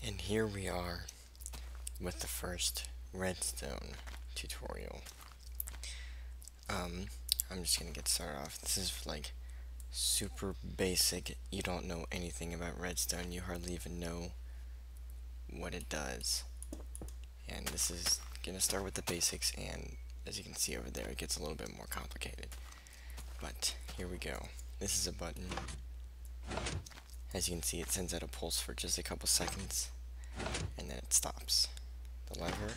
And here we are with the first redstone tutorial. I'm just gonna get started off. This is like super basic. You don't know anything about redstone. You hardly even know what it does. And this is gonna start with the basics, and as you can see over there, it gets a little bit more complicated. But here we go. This is a button. As you can see, it sends out a pulse for just a couple seconds, and then it stops. The lever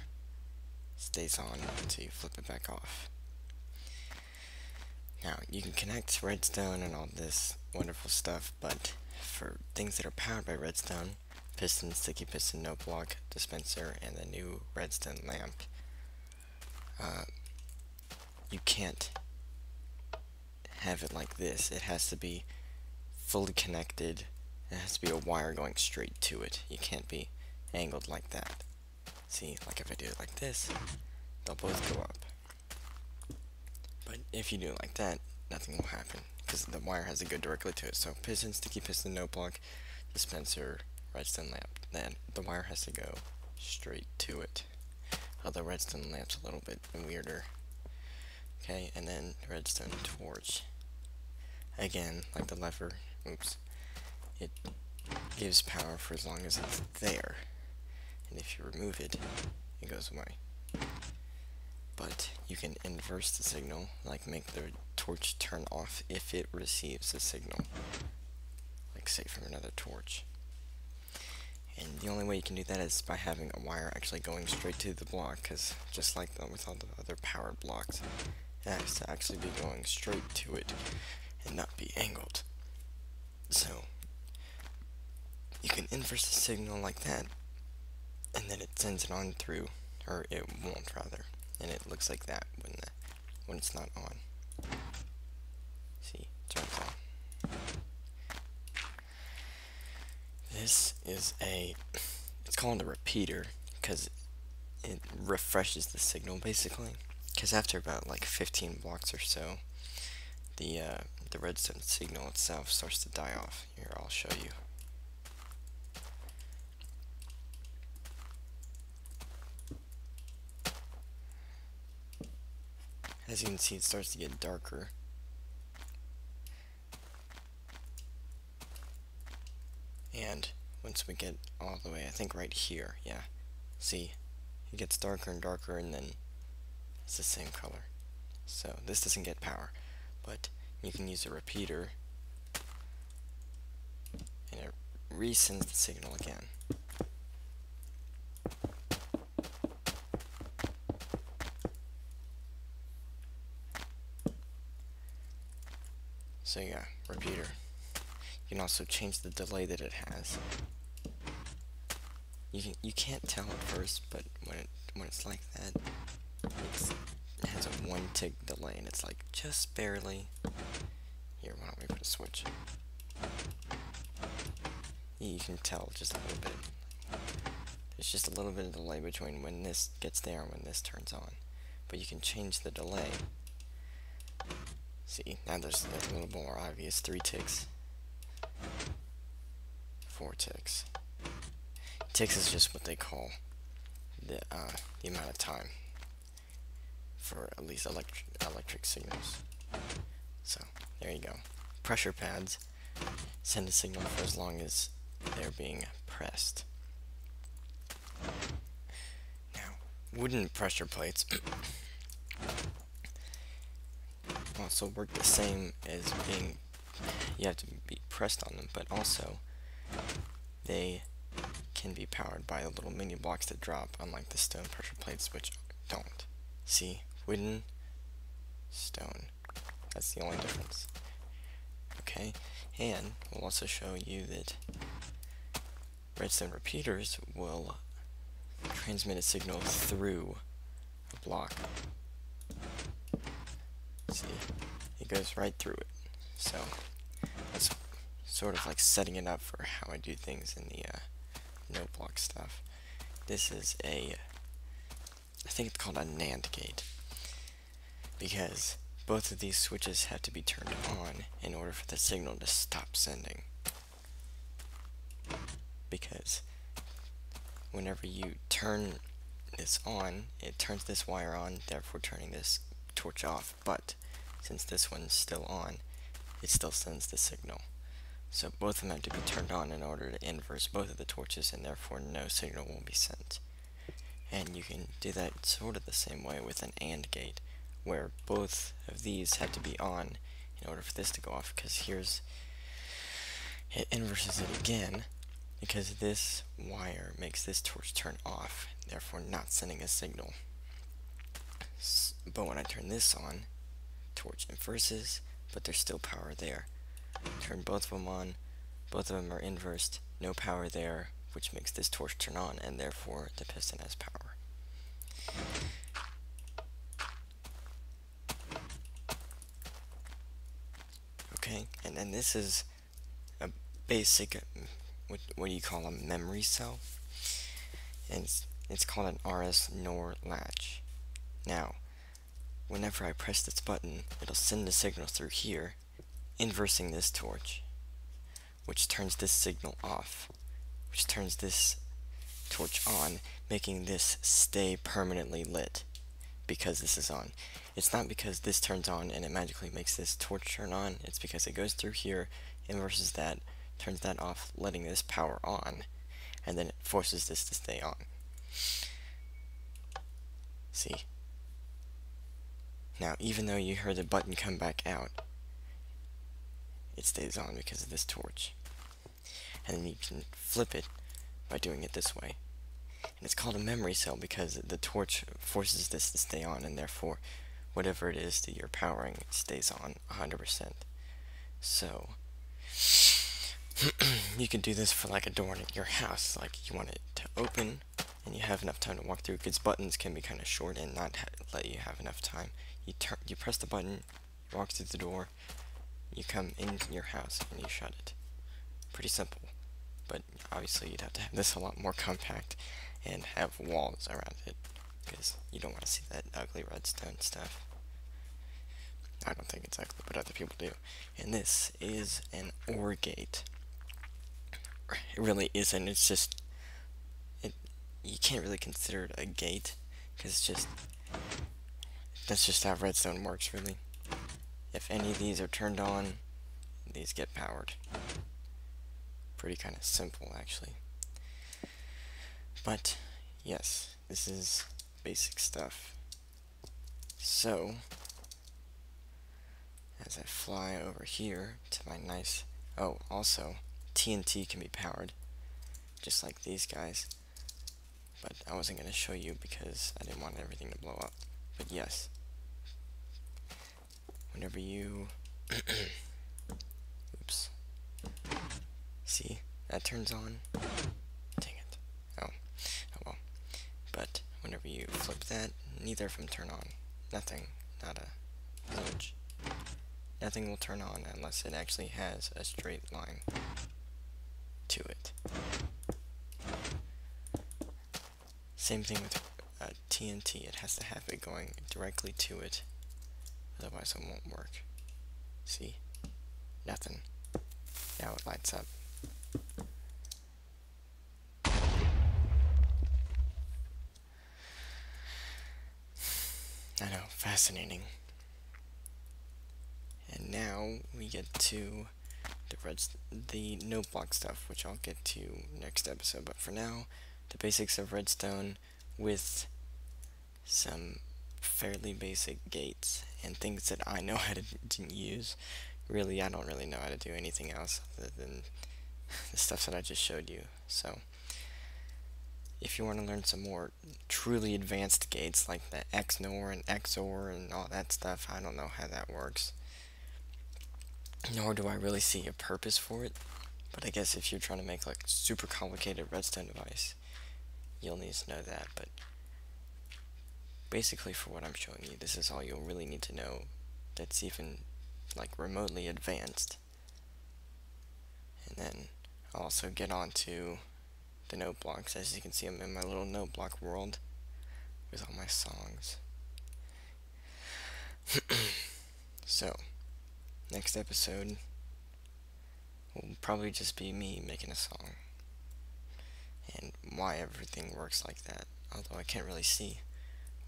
stays on until you flip it back off. Now, you can connect redstone and all this wonderful stuff, but for things that are powered by redstone, piston, sticky piston, no block, dispenser, and the new redstone lamp, you can't have it like this. It has to be fully connected. It has to be a wire going straight to it. You can't be angled like that. See, like if I do it like this, they'll both go up. But if you do it like that, nothing will happen, because the wire has to go directly to it. So piston, sticky piston, no block, dispenser, redstone lamp. Then the wire has to go straight to it. Although redstone lamp's a little bit weirder. Okay, and then redstone torch. Again, like the lever, it gives power for as long as it's there. And if you remove it, it goes away. But you can inverse the signal, like make the torch turn off if it receives a signal, like say from another torch. And the only way you can do that is by having a wire actually going straight to the block, because just like with all the other powered blocks, it has to actually be going straight to it and not be angled. So you can inverse the signal like that, and then it sends it on through, or it won't rather, and it looks like that when it's not on. See, it turns on. This is it's called a repeater because it refreshes the signal basically. Because after about like 15 blocks or so, the redstone signal itself starts to die off. Here, I'll show you. As you can see, it starts to get darker. And once we get all the way, I think right here, yeah, see, it gets darker and darker, and then it's the same color. So this doesn't get power, but you can use a repeater, and it resends the signal again. So yeah, repeater. You can also change the delay that it has. You can't tell at first, but when it's like that, it has a 1 tick delay, and it's like just barely. Here, why don't we put a switch? You can tell just a little bit. There's just a little bit of delay between when this gets there and when this turns on, but you can change the delay. See, now there's a little more obvious. 3 ticks. 4 ticks. Ticks is just what they call the amount of time for at least electric signals. So there you go. Pressure pads send a signal for as long as they're being pressed. Now, wooden pressure plates also work the same as being, you have to be pressed on them, but also they can be powered by the little mini blocks that drop, unlike the stone pressure plates, which don't. See, wooden, stone, that's the only difference. Okay, and we'll also show you that redstone repeaters will transmit a signal through a block. See, it goes right through it. So that's sort of like setting it up for how I do things in the no block stuff. This is I think it's called a NAND gate, because both of these switches have to be turned on in order for the signal to stop sending. Because whenever you turn this on, it turns this wire on, therefore turning this torch off. But since this one's still on, it still sends the signal. So both of them have to be turned on in order to inverse both of the torches, and therefore no signal will be sent. And you can do that sort of the same way with an AND gate, where both of these have to be on in order for this to go off, because it inverses it again, because this wire makes this torch turn off, therefore not sending a signal. But when I turn this on, torch inverses, but there's still power there. Turn both of them on, both of them are inversed, no power there, which makes this torch turn on, and therefore the piston has power. Okay, and then this is a basic, what do you call a memory cell? And it's called an RS NOR latch. Now, whenever I press this button, it'll send the signal through here, inversing this torch, which turns this signal off, which turns this torch on, making this stay permanently lit because this is on. It's not because this turns on and it magically makes this torch turn on, it's because it goes through here, inverses that, turns that off, letting this power on, and then it forces this to stay on. See? Now, even though you heard the button come back out, it stays on because of this torch. And then you can flip it by doing it this way. And it's called a memory cell because the torch forces this to stay on, and therefore whatever it is that you're powering stays on 100%. So you can do this for like a door in your house. Like you want it to open and you have enough time to walk through, because buttons can be kind of short and not let you have enough time. You press the button, you walk through the door, you come into your house and you shut it. Pretty simple, but obviously you'd have to have this a lot more compact and have walls around it, because you don't want to see that ugly redstone stuff. I don't think it's ugly, but other people do. And this is an OR gate. It really isn't. It's just, you can't really consider it a gate, because it's just, that's just how redstone works, really. If any of these are turned on, these get powered. Pretty kind of simple, actually. But yes, this is basic stuff. So as I fly over here to my nice, oh, also TNT can be powered just like these guys, but I wasn't going to show you because I didn't want everything to blow up. But yes, whenever you oops, see, that turns on. Dang it. Oh well. But whenever you flip that, neither of them turn on. Nothing. Not a glitch. Nothing will turn on unless it actually has a straight line to it. Same thing with TNT. It has to have it going directly to it, otherwise it won't work. See? Nothing. Now it lights up. I know, fascinating. And now we get to the note block stuff, which I'll get to next episode. But for now, the basics of redstone with some fairly basic gates and things that I know how to use. Really, I don't really know how to do anything else other than the stuff that I just showed you. So if you want to learn some more truly advanced gates like the XNOR and XOR and all that stuff, I don't know how that works. Nor do I really see a purpose for it. But I guess if you're trying to make like super complicated redstone device, you'll need to know that. But basically for what I'm showing you, this is all you'll really need to know that's even like remotely advanced. And then I'll also get on to the note blocks. As you can see, I'm in my little note block world with all my songs. So next episode will probably just be me making a song and more why everything works like that. Although I can't really see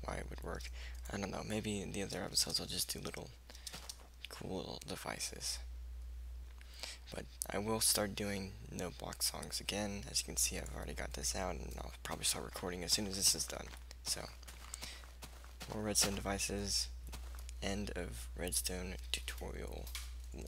why it would work. I don't know, maybe in the other episodes I'll just do little cool devices. But I will start doing no block songs again. As you can see, I've already got this out, and I'll probably start recording as soon as this is done. So, more redstone devices, end of redstone tutorial 1.